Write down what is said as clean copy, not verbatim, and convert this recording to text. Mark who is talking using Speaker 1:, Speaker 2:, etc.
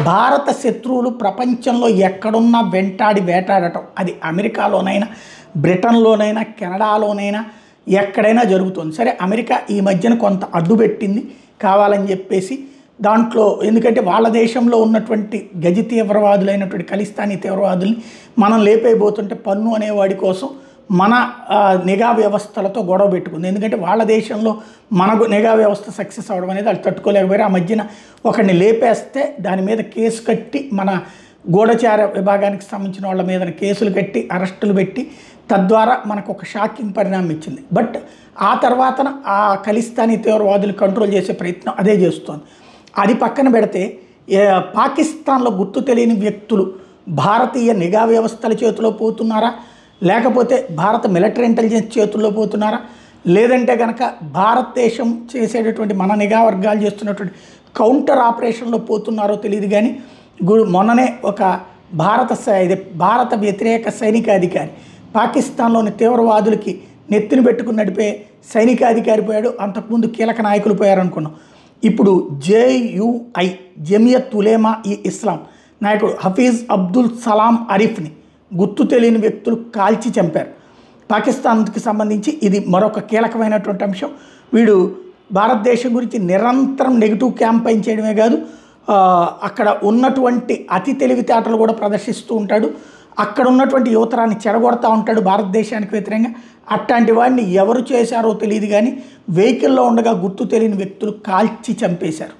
Speaker 1: భారత శత్రువులు ప్రపంచంలో ఎక్కడున్నా వెంటాడి వేటాడటం, అది అమెరికాలోనైనా, బ్రిటన్లోనైనా, కెనడాలోనైనా ఎక్కడైనా జరుగుతుంది. సరే, అమెరికా ఈ మధ్యన కొంత అడ్డుపెట్టింది కావాలని చెప్పేసి. దాంట్లో ఎందుకంటే వాళ్ళ దేశంలో ఉన్నటువంటి గజ తీవ్రవాదులైనటువంటి ఖలిస్తానీ తీవ్రవాదుల్ని మనం లేపైపోతుంటే పన్ను అనేవాడి కోసం మన నిఘా వ్యవస్థలతో గొడవ పెట్టుకుంది. ఎందుకంటే వాళ్ళ దేశంలో మన నిఘా వ్యవస్థ సక్సెస్ అవ్వడం అనేది వాళ్ళు తట్టుకోలేకపోయారు. ఆ మధ్యన ఒకరిని లేపేస్తే దాని మీద కేసు కట్టి, మన గూఢచార విభాగానికి సంబంధించిన వాళ్ళ మీద కేసులు కట్టి అరెస్టులు పెట్టి తద్వారా మనకు ఒక షాకింగ్ పరిణామం ఇచ్చింది. బట్ ఆ తర్వాత ఆ ఖలిస్తానీ తీవ్రవాదులు కంట్రోల్ చేసే ప్రయత్నం అదే చేస్తోంది. అది పక్కన పెడితే పాకిస్తాన్లో గుర్తు తెలియని వ్యక్తులు భారతీయ నిఘా వ్యవస్థల చేతిలో పోతున్నారా, లేకపోతే భారత మిలిటరీ ఇంటెలిజెన్స్ చేతుల్లో పోతున్నారా, లేదంటే కనుక భారతదేశం చేసేటటువంటి మన నిఘా వర్గాలు చేస్తున్నటువంటి కౌంటర్ ఆపరేషన్లో పోతున్నారో తెలియదు. కానీ మొన్ననే ఒక భారత వ్యతిరేక సైనికాధికారి పాకిస్తాన్లోని తీవ్రవాదులకి నెత్తిని పెట్టుకుని నడిపే సైనికాధికారి పోయాడు. అంతకుముందు కీలక నాయకులు పోయారనుకున్నాం. ఇప్పుడు JUI జమియత్ ఉలేమా ఈ ఇస్లాం నాయకుడు హఫీజ్ అబ్దుల్ సలాం అరీఫ్ని గుర్తు తెలియని వ్యక్తులు కాల్చి చంపారు. పాకిస్తాన్కి సంబంధించి ఇది మరొక కీలకమైనటువంటి అంశం. వీడు భారతదేశం గురించి నిరంతరం నెగిటివ్ క్యాంపెయిన్ చేయడమే కాదు, అక్కడ ఉన్నటువంటి అతి తెలివితేటలు కూడా ప్రదర్శిస్తూ ఉంటాడు. అక్కడ ఉన్నటువంటి యువతరాన్ని చెడగొడతా ఉంటాడు భారతదేశానికి వ్యతిరేకంగా. అట్లాంటి వాడిని ఎవరు చేశారో తెలియదు, కానీ వెహికల్లో ఉండగా గుర్తు తెలియని వ్యక్తులు కాల్చి చంపేశారు.